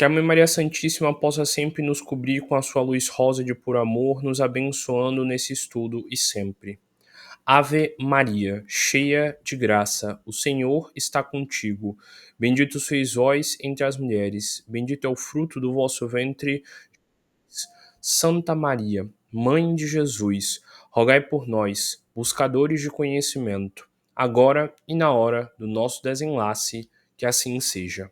Que a Mãe Maria Santíssima possa sempre nos cobrir com a sua luz rosa de puro amor, nos abençoando nesse estudo e sempre. Ave Maria, cheia de graça, o Senhor está contigo. Bendito sois vós entre as mulheres, bendito é o fruto do vosso ventre. Santa Maria, Mãe de Jesus, rogai por nós, buscadores de conhecimento, agora e na hora do nosso desenlace, que assim seja.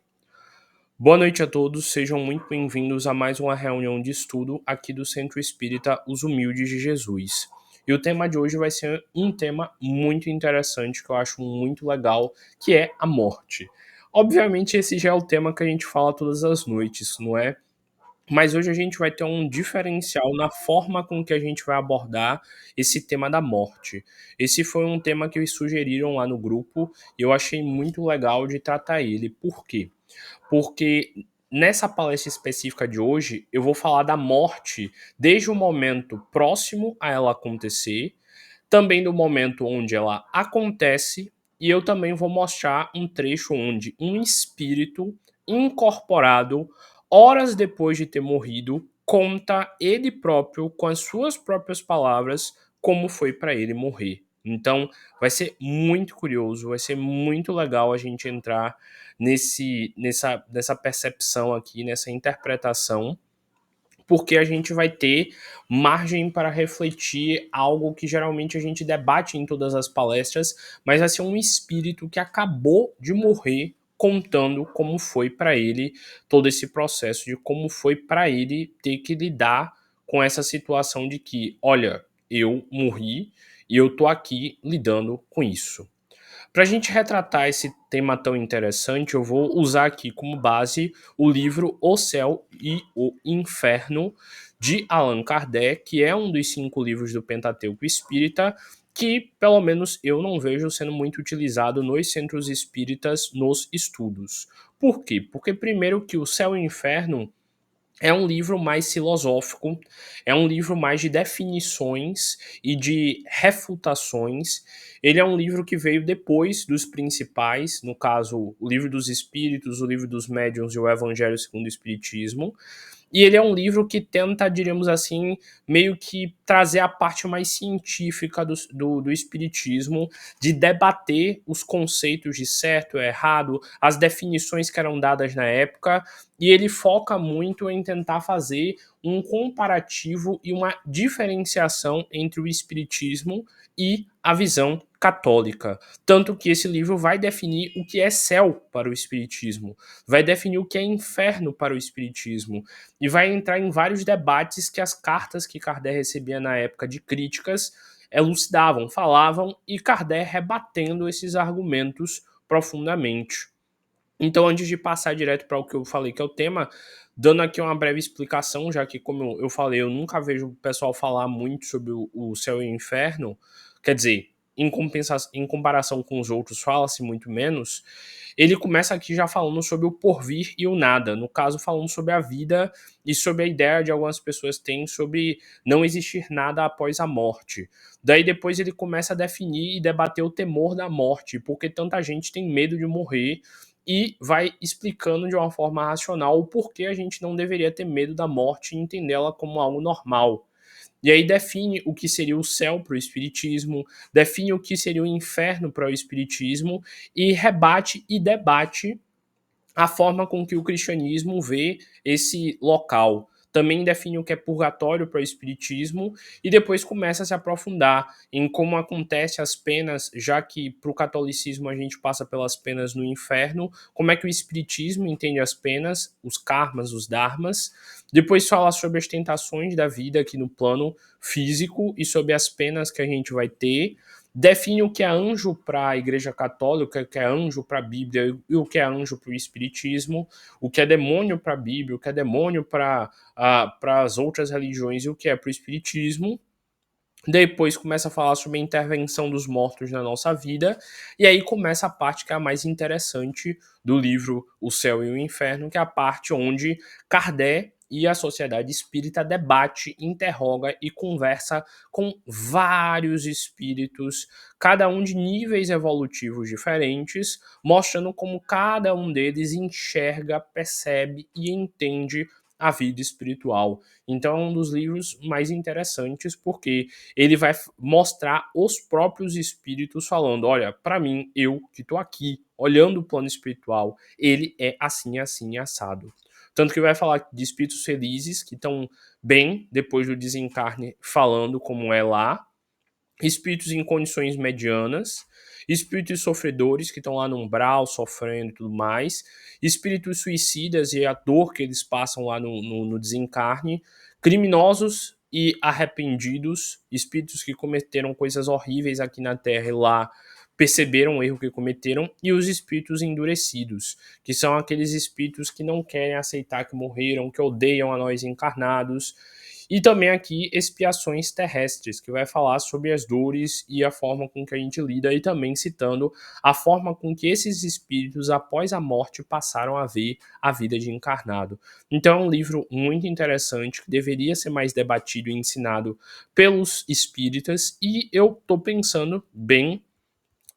Boa noite a todos, sejam muito bem-vindos a mais uma reunião de estudo aqui do Centro Espírita Os Humildes de Jesus. E o tema de hoje vai ser um tema muito interessante, que eu acho muito legal, que é a morte. Obviamente esse já é o tema que a gente fala todas as noites, não é? Mas hoje a gente vai ter um diferencial na forma com que a gente vai abordar esse tema da morte. Esse foi um tema que eles sugeriram lá no grupo e eu achei muito legal de tratar ele. Por quê? Porque nessa palestra específica de hoje, eu vou falar da morte desde o momento próximo a ela acontecer, também do momento onde ela acontece, e eu também vou mostrar um trecho onde um espírito incorporado, horas depois de ter morrido, conta ele próprio, com as suas próprias palavras, como foi para ele morrer. Então, vai ser muito curioso, vai ser muito legal a gente entrar nessa percepção aqui, nessa interpretação, porque a gente vai ter margem para refletir algo que geralmente a gente debate em todas as palestras, mas vai ser um espírito que acabou de morrer contando como foi para ele todo esse processo, de como foi para ele ter que lidar com essa situação de que, olha, eu morri e eu tô aqui lidando com isso. Para a gente retratar esse tema tão interessante, eu vou usar aqui como base o livro O Céu e o Inferno, de Allan Kardec, que é um dos 5 livros do Pentateuco Espírita, que, pelo menos, eu não vejo sendo muito utilizado nos centros espíritas nos estudos. Por quê? Porque, primeiro, que o Céu e o Inferno é um livro mais filosófico, é um livro mais de definições e de refutações. Ele é um livro que veio depois dos principais, no caso, o Livro dos Espíritos, o Livro dos Médiuns e o Evangelho segundo o Espiritismo. E ele é um livro que tenta, diríamos assim, meio que trazer a parte mais científica do espiritismo, de debater os conceitos de certo e errado, as definições que eram dadas na época, e ele foca muito em tentar fazer um comparativo e uma diferenciação entre o espiritismo e a visão católica. Tanto que esse livro vai definir o que é céu para o espiritismo, vai definir o que é inferno para o espiritismo, e vai entrar em vários debates que as cartas que Kardec recebia na época de críticas elucidavam, falavam, e Kardec rebatendo esses argumentos profundamente. Então, antes de passar direto para o que eu falei que é o tema, dando aqui uma breve explicação, já que, como eu falei, eu nunca vejo o pessoal falar muito sobre o céu e o inferno, quer dizer, em comparação com os outros, fala-se muito menos. Ele começa aqui já falando sobre o porvir e o nada, no caso, falando sobre a vida e sobre a ideia de algumas pessoas têm sobre não existir nada após a morte. Daí depois ele começa a definir e debater o temor da morte, porque tanta gente tem medo de morrer, e vai explicando de uma forma racional o porquê a gente não deveria ter medo da morte e entendê-la como algo normal. E aí define o que seria o céu para o espiritismo, define o que seria o inferno para o espiritismo e rebate e debate a forma com que o cristianismo vê esse local. Também define o que é purgatório para o espiritismo e depois começa a se aprofundar em como acontece as penas, já que para o catolicismo a gente passa pelas penas no inferno, como é que o espiritismo entende as penas, os karmas, os dharmas. Depois fala sobre as tentações da vida aqui no plano físico e sobre as penas que a gente vai ter, define o que é anjo para a Igreja Católica, o que é anjo para a Bíblia e o que é anjo para o Espiritismo, o que é demônio para a Bíblia, o que é demônio para as outras religiões e o que é para o Espiritismo. Depois começa a falar sobre a intervenção dos mortos na nossa vida, e aí começa a parte que é a mais interessante do livro O Céu e o Inferno, que é a parte onde Kardec e a sociedade espírita debate, interroga e conversa com vários espíritos, cada um de níveis evolutivos diferentes, mostrando como cada um deles enxerga, percebe e entende a vida espiritual. Então é um dos livros mais interessantes porque ele vai mostrar os próprios espíritos falando, olha, para mim, eu que tô aqui olhando o plano espiritual, ele é assim, assim, assado. Tanto que vai falar de espíritos felizes que estão bem depois do desencarne, falando como é lá, espíritos em condições medianas, espíritos sofredores que estão lá no umbral, sofrendo e tudo mais, espíritos suicidas e a dor que eles passam lá no desencarne, criminosos e arrependidos, espíritos que cometeram coisas horríveis aqui na Terra e lá perceberam o erro que cometeram, e os espíritos endurecidos, que são aqueles espíritos que não querem aceitar que morreram, que odeiam a nós encarnados, e também aqui expiações terrestres, que vai falar sobre as dores e a forma com que a gente lida, e também citando a forma com que esses espíritos, após a morte, passaram a ver a vida de encarnado. Então é um livro muito interessante, que deveria ser mais debatido e ensinado pelos espíritas, e eu estou pensando bem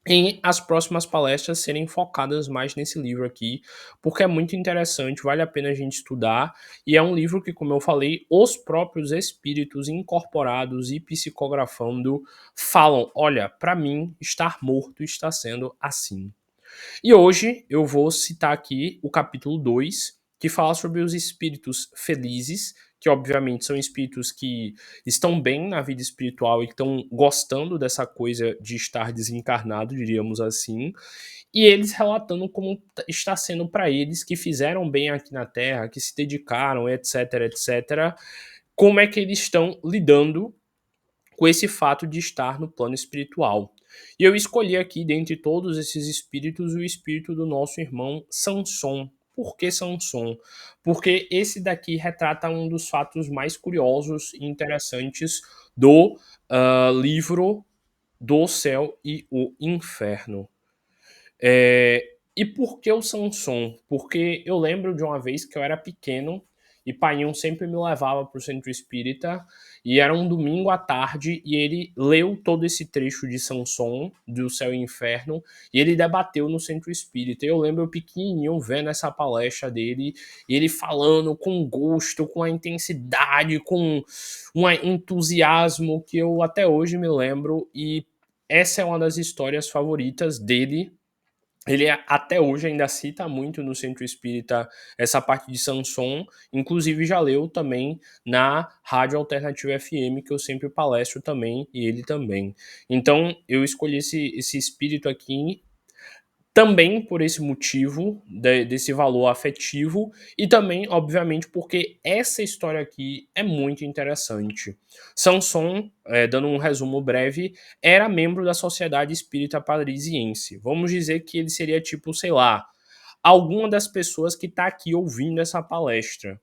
em as próximas palestras serem focadas mais nesse livro aqui, porque é muito interessante, vale a pena a gente estudar, e é um livro que, como eu falei, os próprios espíritos incorporados e psicografando falam, olha, para mim, estar morto está sendo assim. E hoje eu vou citar aqui o capítulo 2, que fala sobre os espíritos felizes, que obviamente são espíritos que estão bem na vida espiritual e que estão gostando dessa coisa de estar desencarnado, diríamos assim, e eles relatando como está sendo para eles que fizeram bem aqui na Terra, que se dedicaram, etc, etc, como é que eles estão lidando com esse fato de estar no plano espiritual. E eu escolhi aqui, dentre todos esses espíritos, o espírito do nosso irmão Samson. Por que Samson? Porque esse daqui retrata um dos fatos mais curiosos e interessantes do livro do Céu e o Inferno. E por que o Samson? Porque eu lembro de uma vez que eu era pequeno e Painho sempre me levava para o centro espírita, e era um domingo à tarde e ele leu todo esse trecho de Samson, do Céu e Inferno, e ele debateu no centro espírita. Eu lembro eu pequenininho vendo essa palestra dele, e ele falando com gosto, com a intensidade, com um entusiasmo que eu até hoje me lembro, e essa é uma das histórias favoritas dele. Ele até hoje ainda cita muito no Centro Espírita essa parte de Samson, inclusive já leu também na Rádio Alternativa FM, que eu sempre palestro também, e ele também. Então eu escolhi esse espírito aqui também por esse motivo, desse valor afetivo, e também, obviamente, porque essa história aqui é muito interessante. Samson, dando um resumo breve, era membro da Sociedade Espírita Parisiense. Vamos dizer que ele seria tipo, sei lá, alguma das pessoas que está aqui ouvindo essa palestra.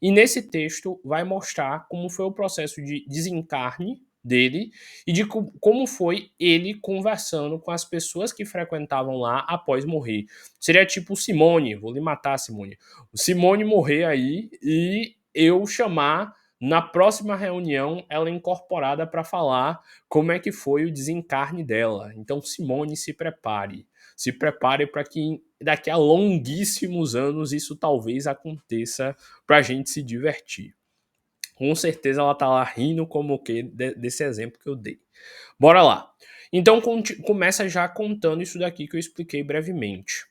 E nesse texto vai mostrar como foi o processo de desencarne dele e de como foi ele conversando com as pessoas que frequentavam lá após morrer. Seria tipo Simone, vou lhe matar, Simone. O Simone morrer aí e eu chamar na próxima reunião ela incorporada para falar como é que foi o desencarne dela. Então, Simone, se prepare. Se prepare para que daqui a longuíssimos anos isso talvez aconteça para a gente se divertir. Com certeza ela tá lá rindo como o que desse exemplo que eu dei. Bora lá. Então começa já contando isso daqui que eu expliquei brevemente.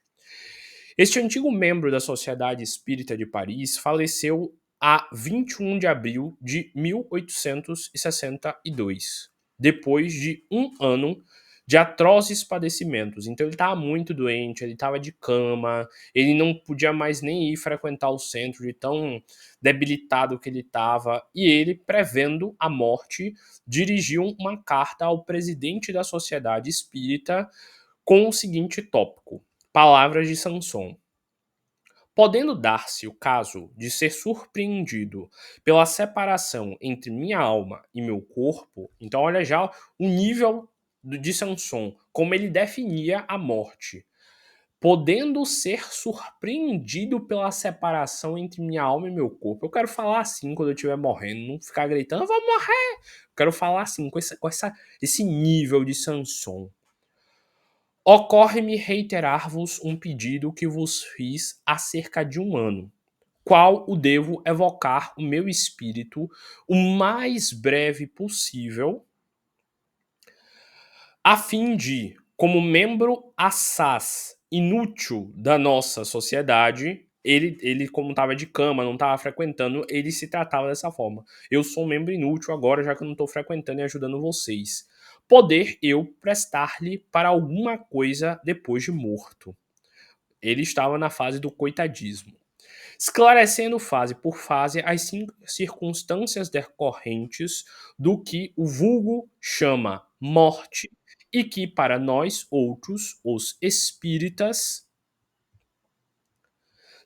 Este antigo membro da Sociedade Espírita de Paris faleceu a 21 de abril de 1862, depois de um ano de atrozes padecimentos. Então ele estava muito doente, ele estava de cama, ele não podia mais nem ir frequentar o centro de tão debilitado que ele estava, e ele, prevendo a morte, dirigiu uma carta ao presidente da Sociedade Espírita com o seguinte tópico: palavras de Samson. Podendo dar-se o caso de ser surpreendido pela separação entre minha alma e meu corpo, então olha já o nível de Samson, como ele definia a morte. podendo ser surpreendido pela separação entre minha alma e meu corpo. Eu quero falar assim quando eu estiver morrendo, não ficar gritando, eu vou morrer. Eu quero falar assim, esse nível de Sanson. Ocorre-me reiterar-vos um pedido que vos fiz há cerca de 1 ano, qual o devo evocar o meu espírito o mais breve possível, a fim de, como membro assaz inútil da nossa sociedade, ele como estava de cama, não estava frequentando, ele se tratava dessa forma. Eu sou um membro inútil agora, já que eu não estou frequentando e ajudando vocês. Poder eu prestar-lhe para alguma coisa depois de morto. Ele estava na fase do coitadismo, esclarecendo fase por fase as circunstâncias decorrentes do que o vulgo chama morte e que para nós outros, os espíritas,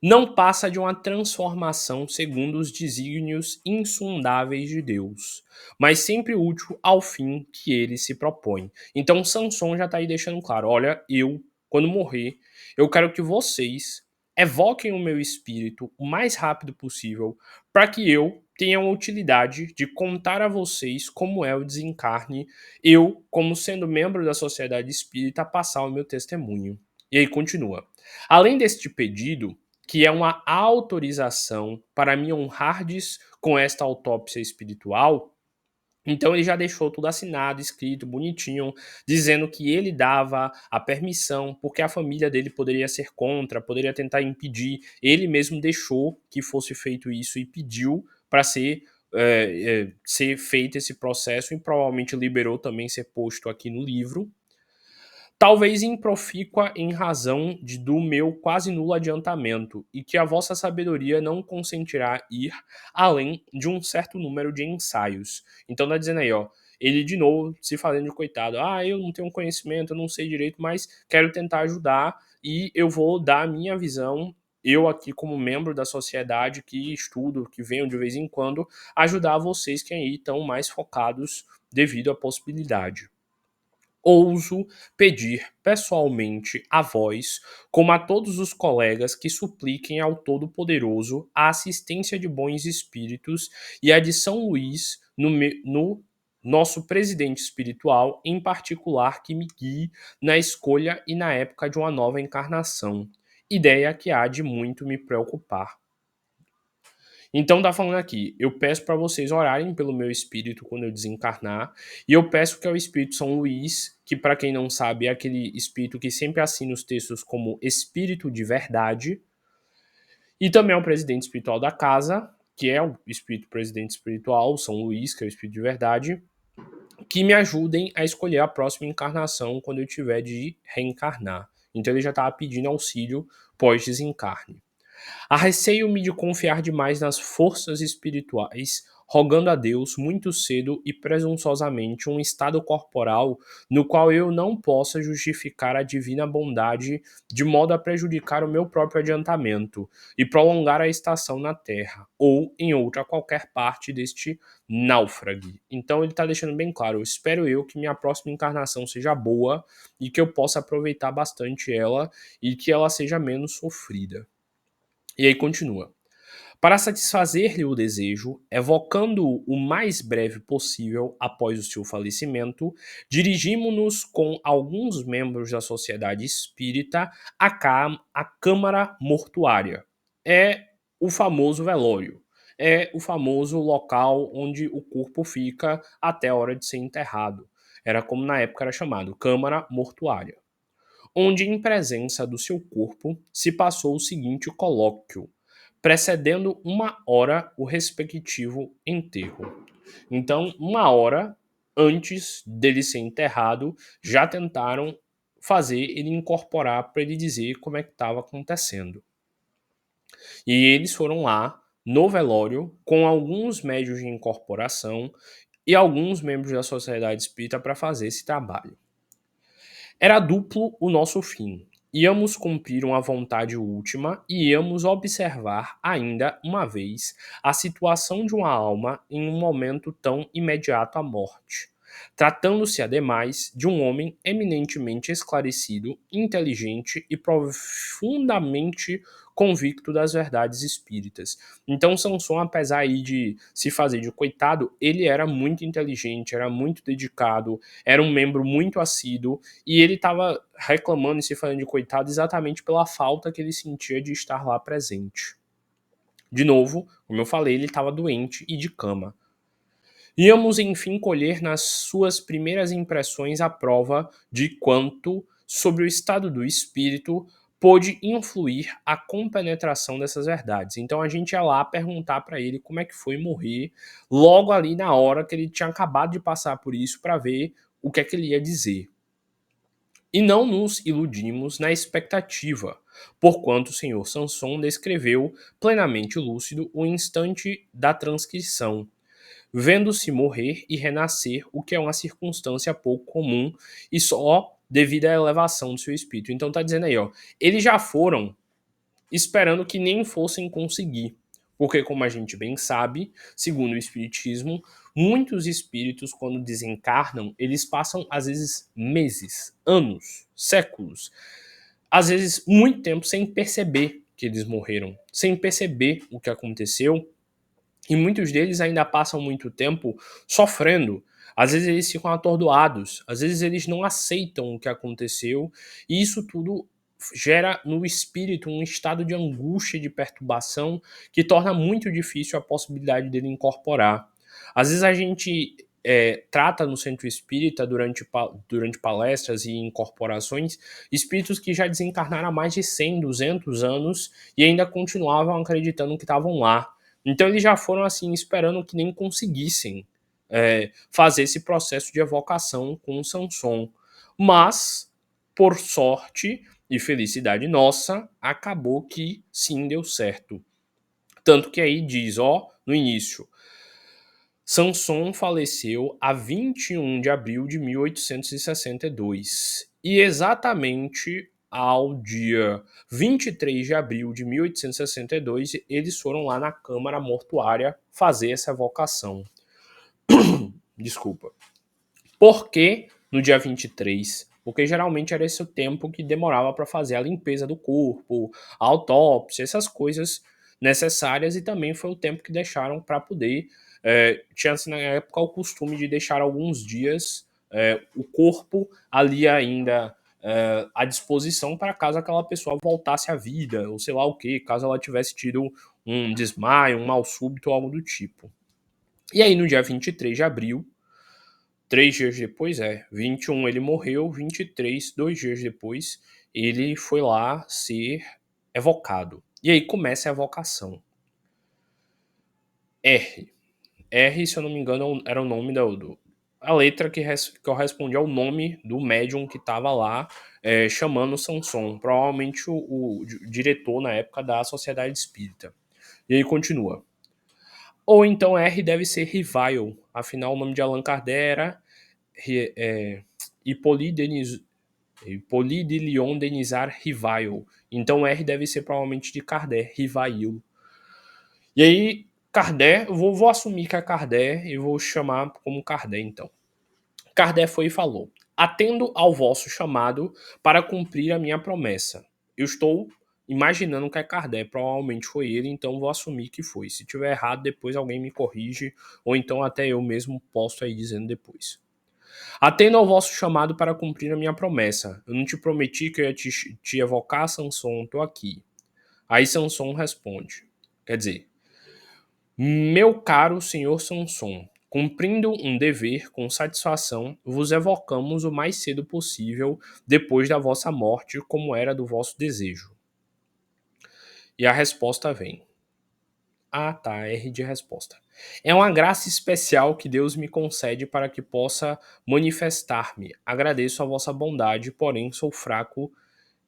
não passa de uma transformação segundo os desígnios insondáveis de Deus, mas sempre útil ao fim que ele se propõe. Então Sanson já está aí deixando claro, olha, eu, quando morrer, eu quero que vocês evoquem o meu espírito o mais rápido possível para que eu tenha a utilidade de contar a vocês como é o desencarne, eu, como sendo membro da sociedade espírita, passar o meu testemunho. E aí continua. Além deste pedido, que é uma autorização para me honrardes com esta autópsia espiritual, então ele já deixou tudo assinado, escrito, bonitinho, dizendo que ele dava a permissão, porque a família dele poderia ser contra, poderia tentar impedir. Ele mesmo deixou que fosse feito isso e pediu para ser feito esse processo e provavelmente liberou também ser posto aqui no livro. Talvez improfícua em razão do meu quase nulo adiantamento, e que a vossa sabedoria não consentirá ir além de um certo número de ensaios. Então tá dizendo aí, ó, ele de novo se fazendo de coitado. Ah, eu não tenho conhecimento, eu não sei direito, mas quero tentar ajudar e eu vou dar a minha visão, eu aqui como membro da sociedade que estudo, que venho de vez em quando, ajudar vocês que aí estão mais focados devido à possibilidade. Ouso pedir pessoalmente a vós, como a todos os colegas, que supliquem ao Todo-Poderoso a assistência de bons espíritos e a de São Luís no nosso presidente espiritual, em particular, que me guie na escolha e na época de uma nova encarnação, ideia que há de muito me preocupar. Então tá falando aqui, eu peço para vocês orarem pelo meu espírito quando eu desencarnar, e eu peço que é o espírito São Luís, que para quem não sabe é aquele espírito que sempre assina os textos como espírito de verdade, e também é o presidente espiritual da casa, que é o espírito presidente espiritual, São Luís, que é o espírito de verdade, que me ajudem a escolher a próxima encarnação quando eu tiver de reencarnar. Então ele já estava pedindo auxílio pós-desencarne. Arreceio-me de confiar demais nas forças espirituais, rogando a Deus muito cedo e presunçosamente um estado corporal no qual eu não possa justificar a divina bondade de modo a prejudicar o meu próprio adiantamento e prolongar a estação na terra ou em outra qualquer parte deste náufrago. Então ele está deixando bem claro, espero eu que minha próxima encarnação seja boa e que eu possa aproveitar bastante ela e que ela seja menos sofrida. E aí continua. Para satisfazer-lhe o desejo, evocando-o o mais breve possível após o seu falecimento, dirigimos-nos com alguns membros da sociedade espírita à Câmara Mortuária. É o famoso velório. É o famoso local onde o corpo fica até a hora de ser enterrado. Era como na época era chamado, Câmara Mortuária. Onde, em presença do seu corpo, se passou o seguinte colóquio, precedendo 1 hora o respectivo enterro. Então, 1 hora antes dele ser enterrado, já tentaram fazer ele incorporar para ele dizer como é que estava acontecendo. E eles foram lá no velório com alguns médios de incorporação e alguns membros da sociedade espírita para fazer esse trabalho. Era duplo o nosso fim. Íamos cumprir uma vontade última e íamos observar ainda uma vez a situação de uma alma em um momento tão imediato à morte. tratando-se, ademais, de um homem eminentemente esclarecido, inteligente e profundamente convicto das verdades espíritas. Então, Sanson, apesar aí de se fazer de coitado, ele era muito inteligente, era muito dedicado, era um membro muito assíduo, e ele estava reclamando e se fazendo de coitado exatamente pela falta que ele sentia de estar lá presente. De novo, como eu falei, ele estava doente e de cama. Íamos, enfim, colher nas suas primeiras impressões a prova de quanto, sobre o estado do espírito, pôde influir a compenetração dessas verdades. Então a gente ia lá perguntar para ele como é que foi morrer, logo ali na hora que ele tinha acabado de passar por isso, para ver o que é que ele ia dizer. E não nos iludimos na expectativa, porquanto o senhor Sanson descreveu plenamente lúcido o instante da transcrição, vendo-se morrer e renascer, o que é uma circunstância pouco comum e só devido à elevação do seu espírito. Então tá dizendo aí, ó, eles já foram esperando que nem fossem conseguir. Porque, como a gente bem sabe, segundo o Espiritismo, muitos espíritos, quando desencarnam, eles passam, às vezes, meses, anos, séculos, às vezes, muito tempo sem perceber que eles morreram, sem perceber o que aconteceu, e muitos deles ainda passam muito tempo sofrendo. Às vezes eles ficam atordoados, às vezes eles não aceitam o que aconteceu, e isso tudo gera no espírito um estado de angústia e de perturbação que torna muito difícil a possibilidade dele incorporar. Às vezes a gente trata no centro espírita, durante palestras e incorporações, espíritos que já desencarnaram há mais de 100, 200 anos e ainda continuavam acreditando que estavam lá. Então eles já foram assim esperando que nem conseguissem fazer esse processo de evocação com o Sanson. Mas, por sorte e felicidade nossa, acabou que sim deu certo. Tanto que aí diz, ó, no início, Sanson faleceu a 21 de abril de 1862. E exatamente ao dia 23 de abril de 1862, eles foram lá na Câmara Mortuária fazer essa evocação. Desculpa. Por que no dia 23? Porque geralmente era esse o tempo que demorava para fazer a limpeza do corpo, a autópsia, essas coisas necessárias, e também foi o tempo que deixaram para poder. Tinha assim, na época o costume de deixar alguns dias o corpo ali ainda à disposição para caso aquela pessoa voltasse à vida, ou sei lá o que, caso ela tivesse tido um desmaio, um mal súbito ou algo do tipo. E aí no dia 23 de abril, 3 dias depois, 21 ele morreu, 23, 2 dias depois, ele foi lá ser evocado. E aí começa a evocação. R. R, se eu não me engano, era o nome a letra que correspondia ao nome do médium que estava lá chamando Sanson. Provavelmente o diretor na época da Sociedade Espírita. E aí continua. Ou então R deve ser Rivile. Afinal, o nome de Allan Kardec era Hippolyte de Lyon Denisard Rivile. Então R deve ser provavelmente de Kardec, Rivile. E aí, Kardec, eu vou assumir que é Kardec e vou chamar como Kardec, então. Kardec foi e falou: atendo ao vosso chamado para cumprir a minha promessa. Eu estou imaginando que é Kardec, provavelmente foi ele, então vou assumir que foi. Se tiver errado, depois alguém me corrige, ou então até eu mesmo posso ir dizendo depois. Atendo ao vosso chamado para cumprir a minha promessa. Eu não te prometi que eu ia te evocar, Sanson, estou aqui. Aí Sanson responde, quer dizer, meu caro senhor Sanson, cumprindo um dever com satisfação, vos evocamos o mais cedo possível, depois da vossa morte, como era do vosso desejo. E a resposta vem. Ah, tá, R de resposta. É uma graça especial que Deus me concede para que possa manifestar-me. Agradeço a vossa bondade, porém sou fraco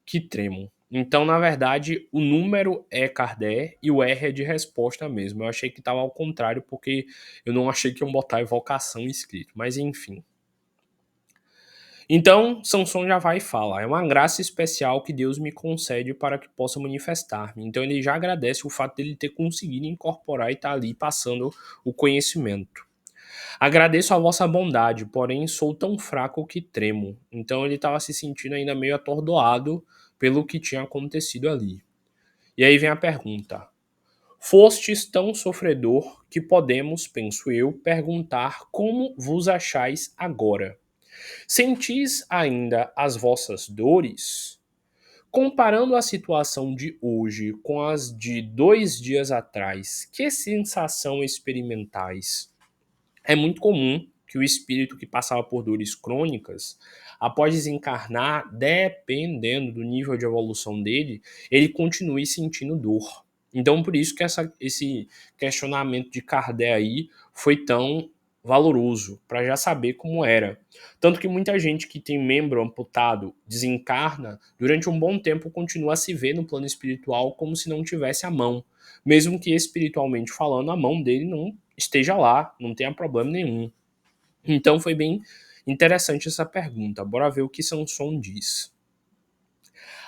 que tremo. Então, na verdade, o número é Kardec e o R é de resposta mesmo. Eu achei que estava ao contrário, porque eu não achei que iam botar evocação escrito. Mas enfim. Então, Sanson já vai e fala: é uma graça especial que Deus me concede para que possa manifestar-me. Então, ele já agradece o fato dele ter conseguido incorporar e estar ali passando o conhecimento. Agradeço a vossa bondade, porém sou tão fraco que tremo. Então ele estava se sentindo ainda meio atordoado pelo que tinha acontecido ali. E aí vem a pergunta: fostes tão sofredor que podemos, penso eu, perguntar como vos achais agora. Sentis ainda as vossas dores? Comparando a situação de hoje com as de 2 dias atrás, que sensação experimentais? É muito comum que o espírito que passava por dores crônicas, após desencarnar, dependendo do nível de evolução dele, ele continue sentindo dor. Então, por isso que esse questionamento de Kardec aí foi tão valoroso, para já saber como era. Tanto que muita gente que tem membro amputado desencarna, durante um bom tempo continua a se ver no plano espiritual como se não tivesse a mão. Mesmo que espiritualmente falando, a mão dele não esteja lá, não tenha problema nenhum. Então foi bem interessante essa pergunta. Bora ver o que Sanson diz.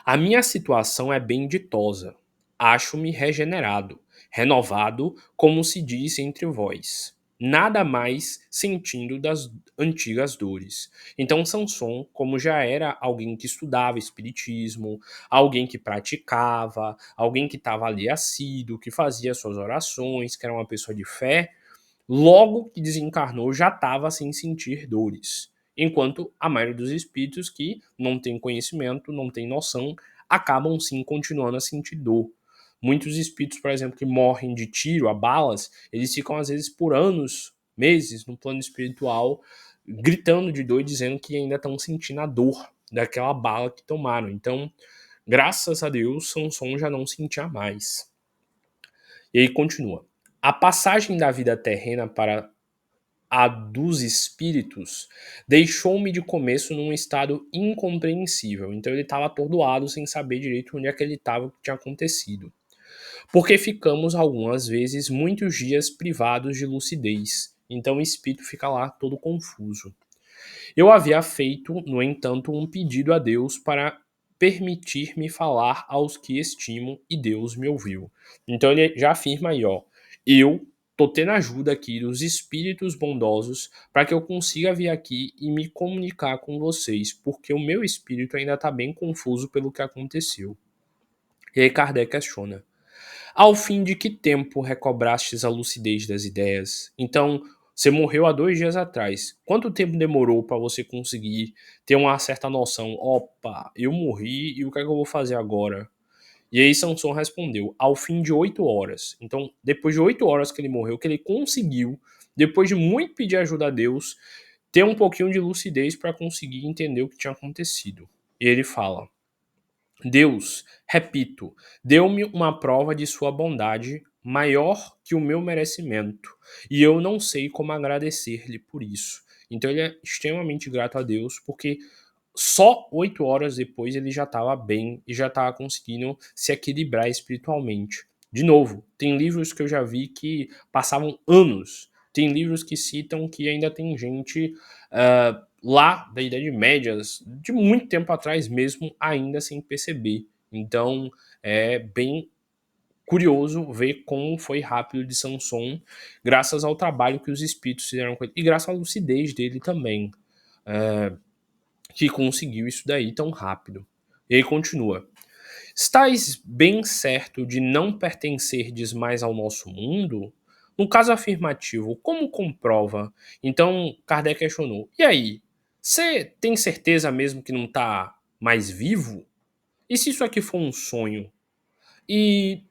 A minha situação é bem ditosa. Acho-me regenerado, renovado, como se diz entre vós. Nada mais sentindo das antigas dores. Então Sanson, como já era alguém que estudava espiritismo, alguém que praticava, alguém que estava ali assíduo, que fazia suas orações, que era uma pessoa de fé, logo que desencarnou já estava sem sentir dores. Enquanto a maioria dos espíritos que não tem conhecimento, não tem noção, acabam sim continuando a sentir dor. Muitos espíritos, por exemplo, que morrem de tiro a balas, eles ficam às vezes por anos, meses no plano espiritual, gritando de dor e dizendo que ainda estão sentindo a dor daquela bala que tomaram. Então, graças a Deus, Sanson já não sentia mais. E aí continua. A passagem da vida terrena para a dos espíritos deixou-me de começo num estado incompreensível. Então ele estava atordoado sem saber direito onde é que ele estava, o que tinha acontecido. Porque ficamos algumas vezes muitos dias privados de lucidez. Então o espírito fica lá todo confuso. Eu havia feito, no entanto, um pedido a Deus para permitir-me falar aos que estimo e Deus me ouviu. Então ele já afirma aí, ó, eu tô tendo ajuda aqui dos espíritos bondosos para que eu consiga vir aqui e me comunicar com vocês, porque o meu espírito ainda está bem confuso pelo que aconteceu. E aí Kardec questiona: ao fim de que tempo recobrastes a lucidez das ideias? Então, você morreu há 2 dias atrás. Quanto tempo demorou para você conseguir ter uma certa noção? Opa, eu morri e o que é que eu vou fazer agora? E aí Samson respondeu, ao fim de 8 horas. Então, depois de 8 horas que ele morreu, que ele conseguiu, depois de muito pedir ajuda a Deus, ter um pouquinho de lucidez para conseguir entender o que tinha acontecido. E ele fala: Deus, repito, deu-me uma prova de sua bondade maior que o meu merecimento, e eu não sei como agradecer-lhe por isso. Então ele é extremamente grato a Deus, porque só 8 horas depois ele já estava bem e já estava conseguindo se equilibrar espiritualmente. De novo, tem livros que eu já vi que passavam anos. Tem livros que citam que ainda tem gente lá da Idade Média, de muito tempo atrás mesmo, ainda sem perceber. Então é bem curioso ver como foi rápido de Sanson, graças ao trabalho que os espíritos fizeram com ele, e graças à lucidez dele também, que conseguiu isso daí tão rápido. E aí continua. Estais bem certo de não pertencerdes mais ao nosso mundo? No caso afirmativo, como comprova? Então, Kardec questionou. E aí? Você tem certeza mesmo que não está mais vivo? E se isso aqui for um sonho? E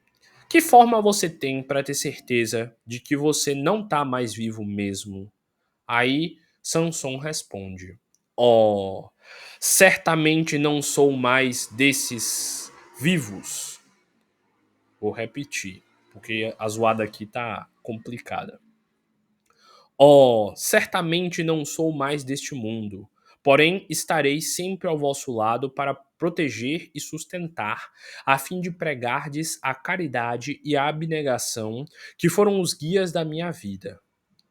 que forma você tem para ter certeza de que você não está mais vivo mesmo? Aí Samson responde: Oh, certamente não sou mais desses vivos. Vou repetir, porque a zoada aqui tá complicada. Oh, certamente não sou mais deste mundo, porém estarei sempre ao vosso lado para proteger e sustentar, a fim de pregardes a caridade e a abnegação que foram os guias da minha vida.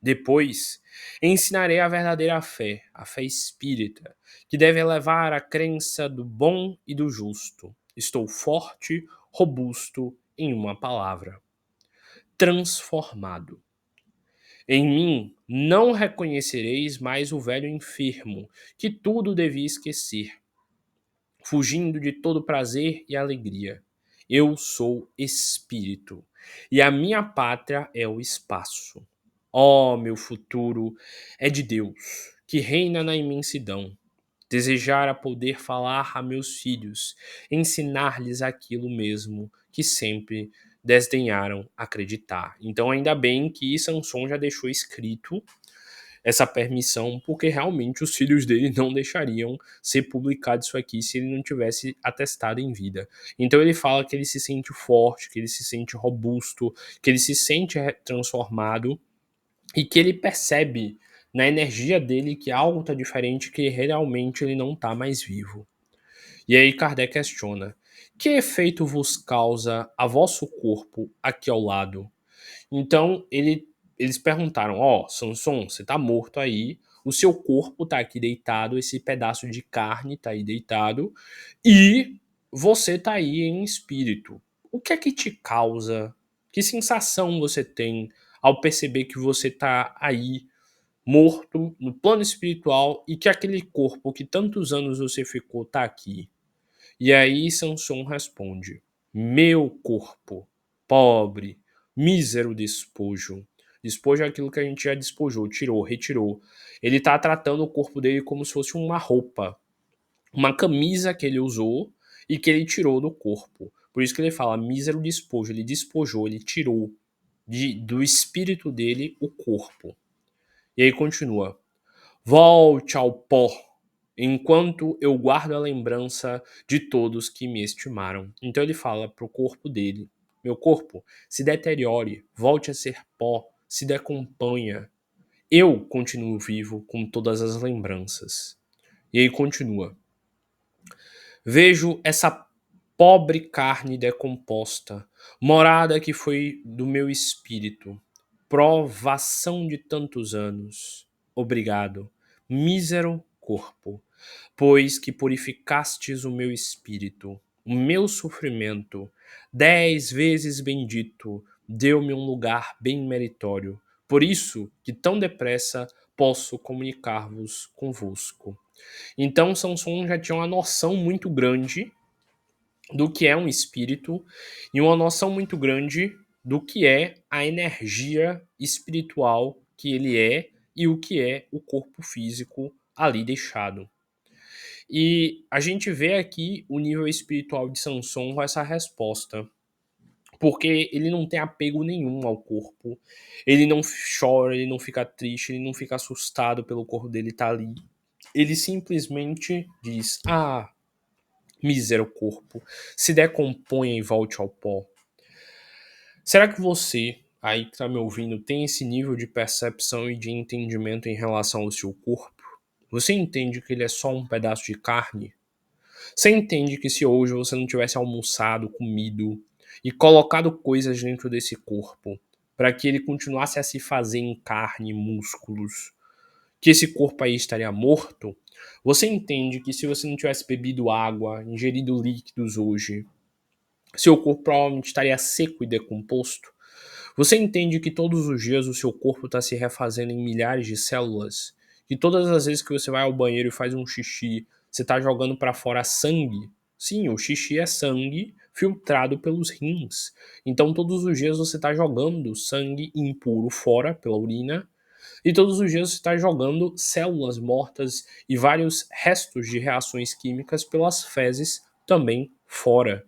Depois, ensinarei a fé espírita, que deve levar a crença do bom e do justo. Estou forte, robusto, em uma palavra, transformado. Em mim não reconhecereis mais o velho enfermo, que tudo devia esquecer, fugindo de todo prazer e alegria. Eu sou espírito, e a minha pátria é o espaço. Ó, meu futuro é de Deus, que reina na imensidão. Desejara poder falar a meus filhos, ensinar-lhes aquilo mesmo que sempre desdenharam acreditar. Então, ainda bem que Samson já deixou escrito essa permissão, porque realmente os filhos dele não deixariam ser publicado isso aqui se ele não tivesse atestado em vida. Então ele fala que ele se sente forte, que ele se sente robusto, que ele se sente transformado e que ele percebe na energia dele que algo está diferente, que realmente ele não está mais vivo. E aí Kardec questiona: que efeito vos causa a vosso corpo aqui ao lado? Então eles perguntaram: ó, Samson, você tá morto aí, o seu corpo tá aqui deitado, esse pedaço de carne tá aí deitado, e você tá aí em espírito. O que é que te causa? Que sensação você tem ao perceber que você tá aí morto no plano espiritual e que aquele corpo que tantos anos você ficou tá aqui? E aí Samson responde: meu corpo, pobre, mísero despojo. Despojo é aquilo que a gente já despojou, tirou, retirou. Ele está tratando o corpo dele como se fosse uma roupa, uma camisa que ele usou e que ele tirou do corpo. Por isso que ele fala mísero despojo. Ele despojou, ele tirou do espírito dele o corpo. E aí continua: volte ao pó, enquanto eu guardo a lembrança de todos que me estimaram. Então ele fala pro corpo dele: meu corpo, se deteriore, volte a ser pó, se decomponha. Eu continuo vivo com todas as lembranças. E aí continua: vejo essa pobre carne decomposta, morada que foi do meu espírito, provação de tantos anos. Obrigado, mísero corpo, pois que purificastes o meu espírito, o meu sofrimento, 10 vezes bendito, deu-me um lugar bem meritório. Por isso que tão depressa posso comunicar-vos convosco. Então Samson já tinha uma noção muito grande do que é um espírito e uma noção muito grande do que é a energia espiritual que ele é e o que é o corpo físico ali deixado. E a gente vê aqui o nível espiritual de Samson com essa resposta, porque ele não tem apego nenhum ao corpo, ele não chora, ele não fica triste, ele não fica assustado pelo corpo dele estar ali. Ele simplesmente diz: ah, mísero corpo, se decomponha e volte ao pó. Será que você, aí que está me ouvindo, tem esse nível de percepção e de entendimento em relação ao seu corpo? Você entende que ele é só um pedaço de carne? Você entende que se hoje você não tivesse almoçado, comido e colocado coisas dentro desse corpo para que ele continuasse a se fazer em carne e músculos, que esse corpo aí estaria morto? Você entende que se você não tivesse bebido água, ingerido líquidos hoje, seu corpo provavelmente estaria seco e decomposto? Você entende que todos os dias o seu corpo está se refazendo em milhares de células? Que todas as vezes que você vai ao banheiro e faz um xixi, você está jogando para fora sangue? Sim, o xixi é sangue filtrado pelos rins. Então todos os dias você está jogando sangue impuro fora pela urina e todos os dias você está jogando células mortas e vários restos de reações químicas pelas fezes também fora.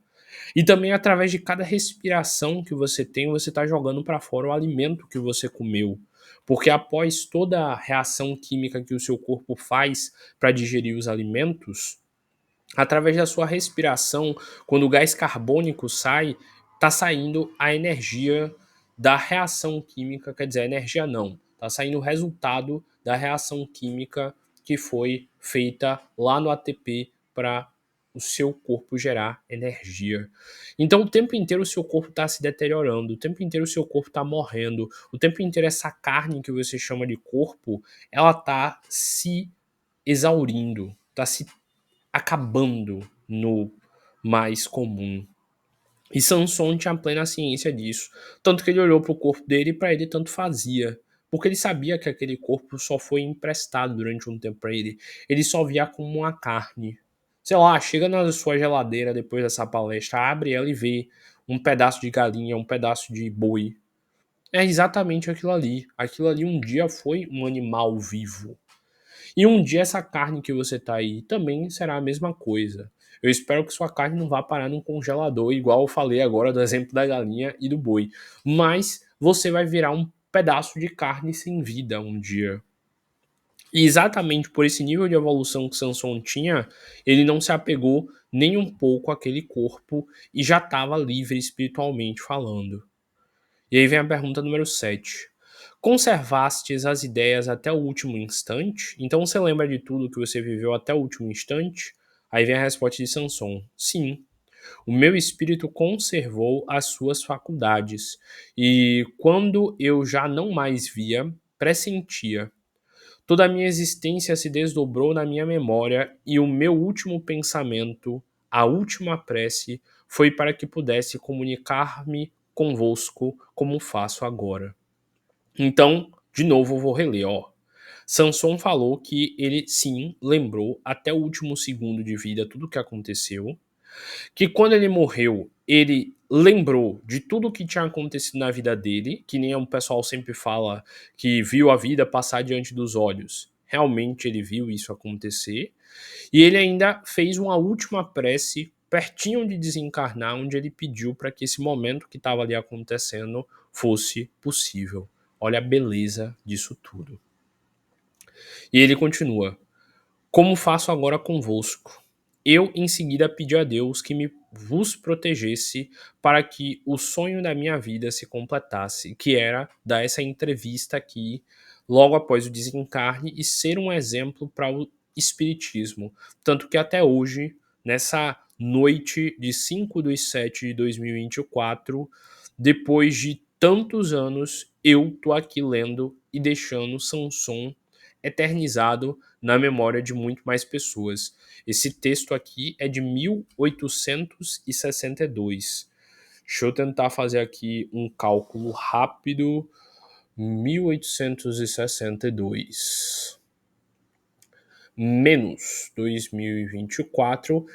E também através de cada respiração que você tem, você está jogando para fora o alimento que você comeu. Porque após toda a reação química que o seu corpo faz para digerir os alimentos, através da sua respiração, quando o gás carbônico sai, está saindo a energia da reação química, quer dizer, a energia não, está saindo o resultado da reação química que foi feita lá no ATP para o seu corpo gerar energia. Então o tempo inteiro o seu corpo está se deteriorando, o tempo inteiro o seu corpo está morrendo, o tempo inteiro essa carne que você chama de corpo, ela está se exaurindo, está se acabando no mais comum. E Samson tinha plena ciência disso. Tanto que ele olhou para o corpo dele e para ele tanto fazia. porque ele sabia que aquele corpo só foi emprestado durante um tempo para ele. Ele só via como uma carne. Sei lá, chega na sua geladeira depois dessa palestra, abre ela e vê um pedaço de galinha, um pedaço de boi. É exatamente aquilo ali. Aquilo ali um dia foi um animal vivo. E um dia essa carne que você tá aí também será a mesma coisa. Eu espero que sua carne não vá parar num congelador, igual eu falei agora do exemplo da galinha e do boi. Mas você vai virar um pedaço de carne sem vida um dia. E exatamente por esse nível de evolução que Sansão tinha, ele não se apegou nem um pouco àquele corpo e já estava livre espiritualmente falando. E aí vem a pergunta número 7. Conservastes as ideias até o último instante? Então você lembra de tudo que você viveu até o último instante? Aí vem a resposta de Sanson. Sim, o meu espírito conservou as suas faculdades. E quando eu já não mais via, pressentia. Toda a minha existência se desdobrou na minha memória e o meu último pensamento, a última prece, foi para que pudesse comunicar-me convosco como faço agora. Então, de novo, eu vou reler, ó. Sanson falou que ele sim lembrou até o último segundo de vida tudo o que aconteceu, que quando ele morreu, ele lembrou de tudo o que tinha acontecido na vida dele, que nem o pessoal sempre fala que viu a vida passar diante dos olhos. Realmente ele viu isso acontecer. E ele ainda fez uma última prece pertinho de desencarnar, onde ele pediu para que esse momento que estava ali acontecendo fosse possível. Olha a beleza disso tudo. E ele continua: como faço agora convosco? Eu em seguida pedi a Deus que me vos protegesse para que o sonho da minha vida se completasse, que era dar essa entrevista aqui logo após o desencarne e ser um exemplo para o espiritismo. Tanto que até hoje, nessa noite de 5/7 de 2024, depois de tantos anos, eu tô aqui lendo e deixando Sanson eternizado na memória de muito mais pessoas. Esse texto aqui é de 1862. Deixa eu tentar fazer aqui um cálculo rápido. 1862 menos 2024.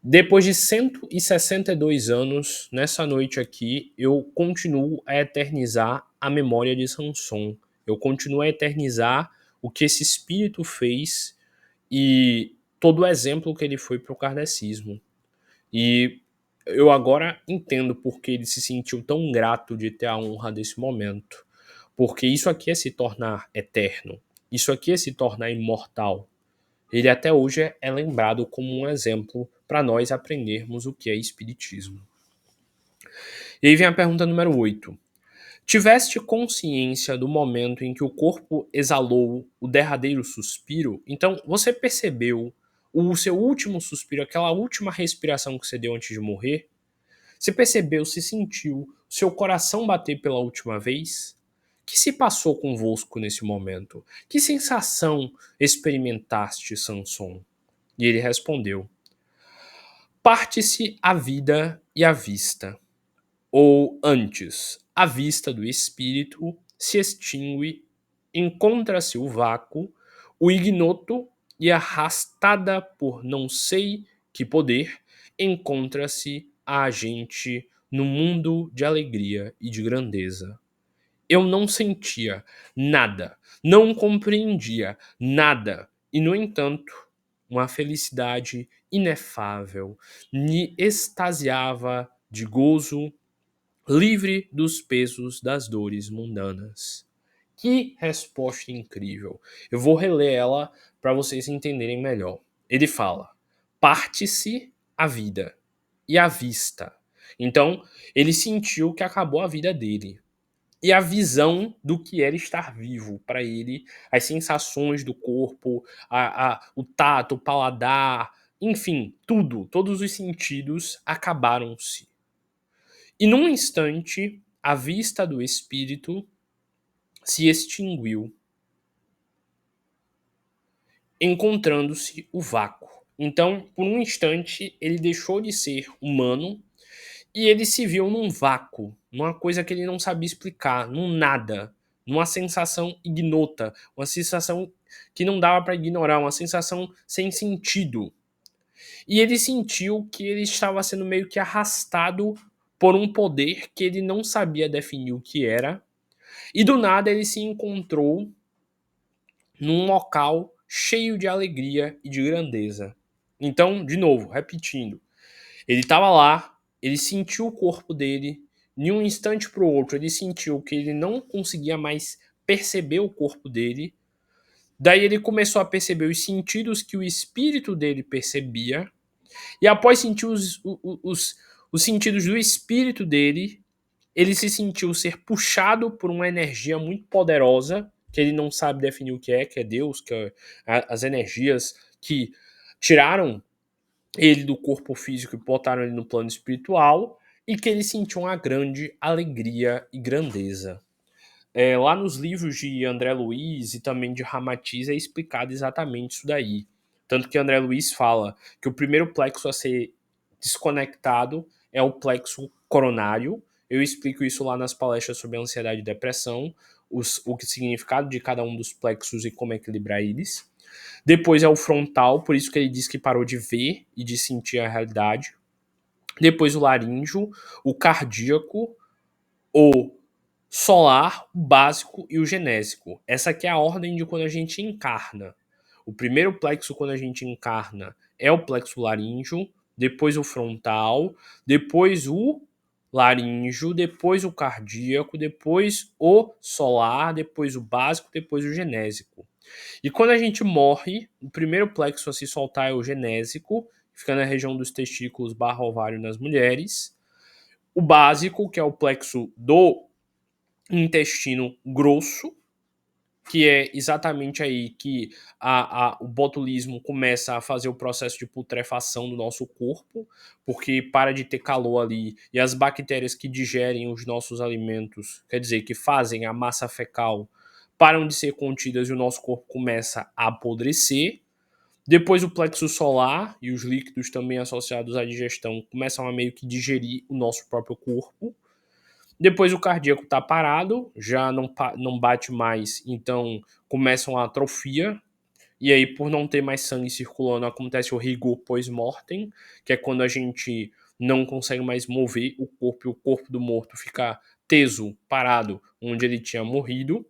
Depois de 162 anos, nessa noite aqui, eu continuo a eternizar a memória de Sanson. Eu continuo a eternizar o que esse espírito fez e todo o exemplo que ele foi para o kardecismo. E eu agora entendo porque ele se sentiu tão grato de ter a honra desse momento. Porque isso aqui é se tornar eterno. Isso aqui é se tornar imortal. Ele até hoje é lembrado como um exemplo para nós aprendermos o que é espiritismo. E aí vem a pergunta número 8. Tiveste consciência do momento em que o corpo exalou o derradeiro suspiro? Então, você percebeu o seu último suspiro, aquela última respiração que você deu antes de morrer? Você percebeu, se sentiu seu coração bater pela última vez? O que se passou convosco nesse momento? Que sensação experimentaste, Sanson? E ele respondeu: parte-se a vida e a vista. Ou antes, a vista do espírito se extingue, encontra-se o vácuo, o ignoto e arrastada por não sei que poder, encontra-se a agente no mundo de alegria e de grandeza. Eu não sentia nada, não compreendia nada, e no entanto, uma felicidade inefável me extasiava de gozo, livre dos pesos das dores mundanas. Que resposta incrível! Eu vou reler ela para vocês entenderem melhor. Ele fala: parte-se a vida e a vista. Então, ele sentiu que acabou a vida dele. E a visão do que era estar vivo para ele, as sensações do corpo, o tato, o paladar, enfim, tudo, todos os sentidos acabaram-se. E num instante, a vista do espírito se extinguiu, encontrando-se o vácuo. Então, por um instante, ele deixou de ser humano e ele se viu num vácuo, numa coisa que ele não sabia explicar, num nada, numa sensação ignota, uma sensação que não dava para ignorar, uma sensação sem sentido. E ele sentiu que ele estava sendo meio que arrastado por um poder que ele não sabia definir o que era, e do nada ele se encontrou num local cheio de alegria e de grandeza. Então, de novo, repetindo, ele estava lá, ele sentiu o corpo dele, de um instante para o outro, ele sentiu que ele não conseguia mais perceber o corpo dele. Daí ele começou a perceber os sentidos que o espírito dele percebia, e após sentir os sentidos do espírito dele, ele se sentiu ser puxado por uma energia muito poderosa, que ele não sabe definir o que é Deus, que é as energias que tiraram ele do corpo físico e botaram ele no plano espiritual, e que ele sentiu uma grande alegria e grandeza. Lá nos livros de André Luiz e também de Ramatiz é explicado exatamente isso daí. Tanto que André Luiz fala que o primeiro plexo a ser desconectado é o plexo coronário. Eu explico isso lá nas palestras sobre ansiedade e depressão, o significado de cada um dos plexos e como equilibrar eles. Depois é o frontal, por isso que ele diz que parou de ver e de sentir a realidade. Depois o laríngeo, o cardíaco, o solar, o básico e o genésico. Essa aqui é a ordem de quando a gente encarna. O primeiro plexo quando a gente encarna é o plexo laríngeo, depois o frontal, depois o laríngeo, depois o cardíaco, depois o solar, depois o básico, depois o genésico. E quando a gente morre, o primeiro plexo a se soltar é o genésico, que fica na região dos testículos barra ovário nas mulheres. O básico, que é o plexo do intestino grosso, que é exatamente aí que o botulismo começa a fazer o processo de putrefação do nosso corpo, porque para de ter calor ali, e as bactérias que digerem os nossos alimentos, quer dizer, que fazem a massa fecal, param de ser contidas e o nosso corpo começa a apodrecer. Depois o plexo solar e os líquidos também associados à digestão começam a meio que digerir o nosso próprio corpo. Depois o cardíaco está parado, já não bate mais, então começa uma atrofia. E aí, por não ter mais sangue circulando, acontece o rigor pós-mortem, que é quando a gente não consegue mais mover o corpo e o corpo do morto fica teso, parado, onde ele tinha morrido.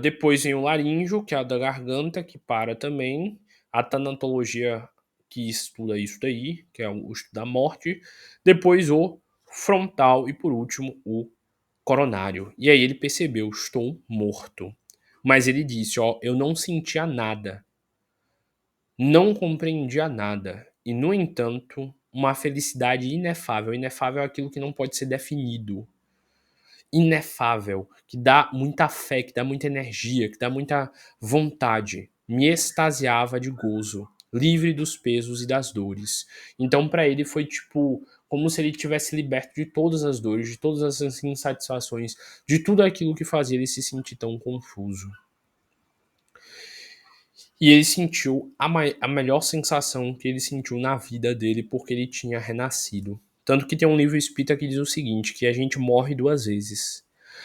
Depois vem o laríngeo, que é a da garganta, que para também. A tanatologia, que estuda isso daí, que é o estudo da morte. Depois o frontal e, por último, o coronário. E aí ele percebeu, estou morto. Mas ele disse, eu não sentia nada. Não compreendia nada. E, no entanto, uma felicidade inefável. Inefável é aquilo que não pode ser definido. Inefável, que dá muita fé, que dá muita energia, que dá muita vontade. Me extasiava de gozo, livre dos pesos e das dores. Então, para ele foi tipo como se ele tivesse liberto de todas as dores, de todas as insatisfações, de tudo aquilo que fazia ele se sentir tão confuso. E ele sentiu a melhor sensação que ele sentiu na vida dele, porque ele tinha renascido. Tanto que tem um livro espírita que diz o seguinte, que a gente morre duas vezes.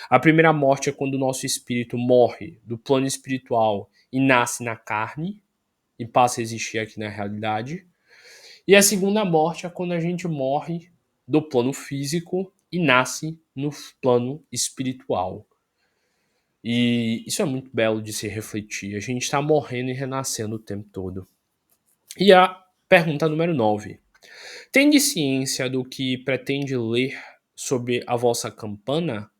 A primeira morte é quando o nosso espírito morre do plano espiritual e nasce na carne, e passa a existir aqui na realidade. E a segunda morte é quando a gente morre do plano físico e nasce no plano espiritual. E isso é muito belo de se refletir. A gente está morrendo e renascendo o tempo todo. E a pergunta número 9. Tende ciência do que pretende ler sobre a vossa campana?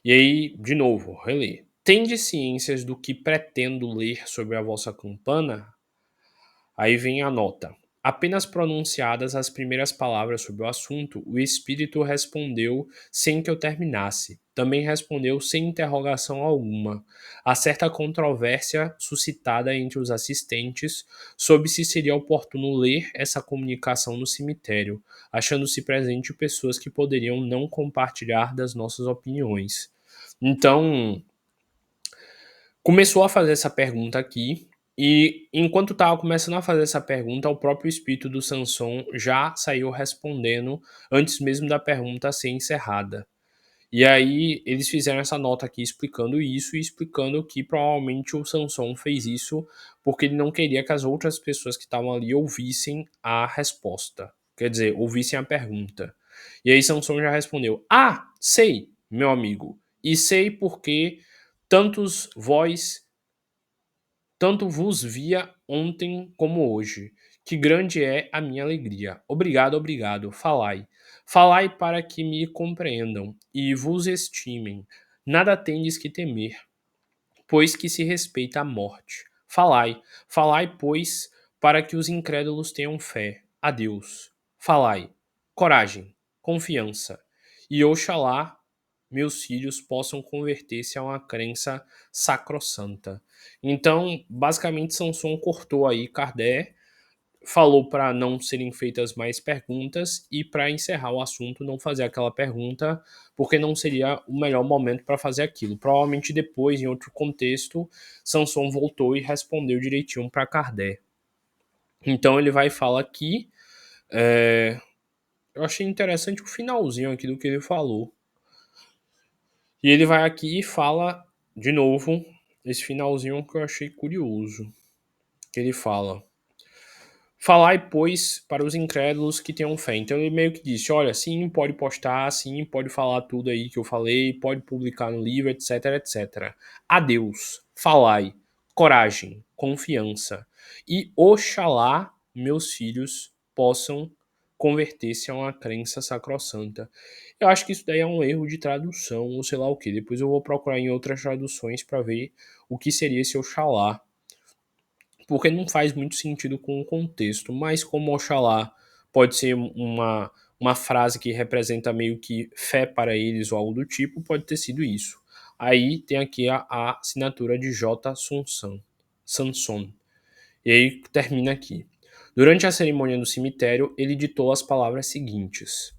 E aí, de novo, reler. Tende ciências do que pretendo ler sobre a vossa campana? Aí vem a nota. Apenas pronunciadas as primeiras palavras sobre o assunto, o espírito respondeu sem que eu terminasse. Também respondeu sem interrogação alguma. Há certa controvérsia suscitada entre os assistentes sobre se seria oportuno ler essa comunicação no cemitério, achando-se presente pessoas que poderiam não compartilhar das nossas opiniões. Então, começou a fazer essa pergunta aqui, e enquanto estava começando a fazer essa pergunta, o próprio espírito do Sanson já saiu respondendo antes mesmo da pergunta ser encerrada. E aí eles fizeram essa nota aqui explicando isso e explicando que provavelmente o Sansão fez isso porque ele não queria que as outras pessoas que estavam ali ouvissem a resposta. Quer dizer, ouvissem a pergunta. E aí Sansão já respondeu: Ah, sei, meu amigo. E sei porque tantos vós tanto vos via ontem como hoje. Que grande é a minha alegria. Obrigado, obrigado. Falai. Falai para que me compreendam e vos estimem. Nada tendes que temer, pois que se respeita a morte. Falai, falai, pois, para que os incrédulos tenham fé. A Deus. Falai. Coragem, confiança. E oxalá meus filhos possam converter-se a uma crença sacrossanta. Então, basicamente, Samson cortou aí Kardec, falou para não serem feitas mais perguntas e para encerrar o assunto não fazer aquela pergunta, porque não seria o melhor momento para fazer aquilo. Provavelmente depois, em outro contexto, Samson voltou e respondeu direitinho para Kardec. Então ele vai falar aqui, eu achei interessante o finalzinho aqui do que ele falou. E ele vai aqui e fala de novo esse finalzinho que eu achei curioso. Que ele fala: Falai, pois, para os incrédulos que tenham fé. Então ele meio que disse: olha, sim, pode postar, sim, pode falar tudo aí que eu falei, pode publicar no livro, etc, etc. Adeus, falai, coragem, confiança. E oxalá meus filhos possam converter-se a uma crença sacrossanta. Eu acho que isso daí é um erro de tradução, ou sei lá o que. Depois eu vou procurar em outras traduções para ver o que seria esse oxalá, porque não faz muito sentido com o contexto, mas como Oxalá pode ser uma frase que representa meio que fé para eles ou algo do tipo, pode ter sido isso. Aí tem aqui a assinatura de J. Sanson. E aí termina aqui. Durante a cerimônia do cemitério, ele ditou as palavras seguintes: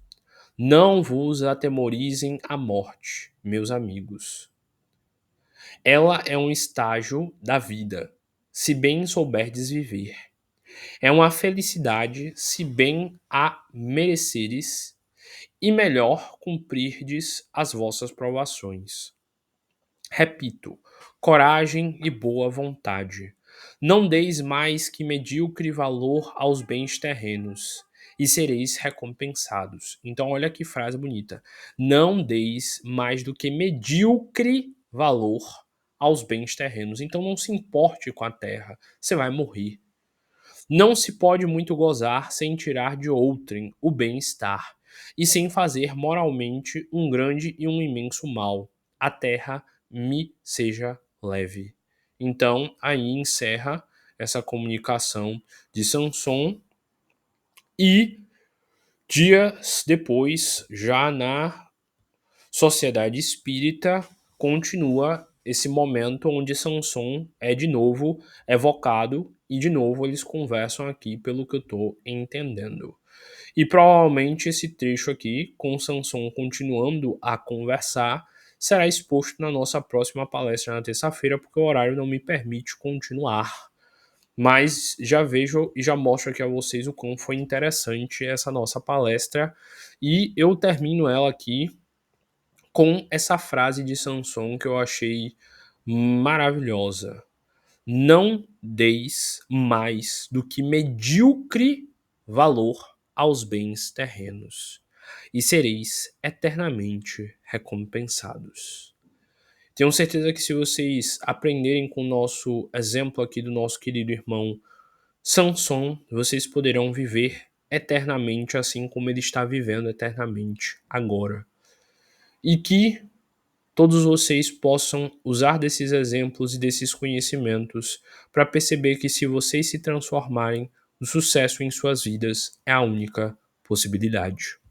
Não vos atemorizem a morte, meus amigos. Ela é um estágio da vida, se bem souberdes viver. É uma felicidade, se bem a mereceres, e melhor cumprirdes as vossas provações. Repito, coragem e boa vontade. Não deis mais que medíocre valor aos bens terrenos, e sereis recompensados. Então, olha que frase bonita. Não deis mais do que medíocre valor aos bens terrenos. Então, não se importe com a terra, você vai morrer. Não se pode muito gozar sem tirar de outrem o bem-estar, e sem fazer moralmente um grande e um imenso mal. A terra me seja leve. Então, aí encerra essa comunicação de Sanson e dias depois, já na Sociedade Espírita, continua esse momento onde Sanson é de novo evocado e de novo eles conversam aqui, pelo que eu estou entendendo. E provavelmente esse trecho aqui, com Sanson continuando a conversar, será exposto na nossa próxima palestra na terça-feira, porque o horário não me permite continuar. Mas já vejo e já mostro aqui a vocês o quão foi interessante essa nossa palestra. E eu termino ela aqui com essa frase de Sanson que eu achei maravilhosa. Não deis mais do que medíocre valor aos bens terrenos, e sereis eternamente recompensados. Tenho certeza que se vocês aprenderem com o nosso exemplo aqui do nosso querido irmão Sanson, vocês poderão viver eternamente assim como ele está vivendo eternamente agora. E que todos vocês possam usar desses exemplos e desses conhecimentos para perceber que se vocês se transformarem, o sucesso em suas vidas é a única possibilidade.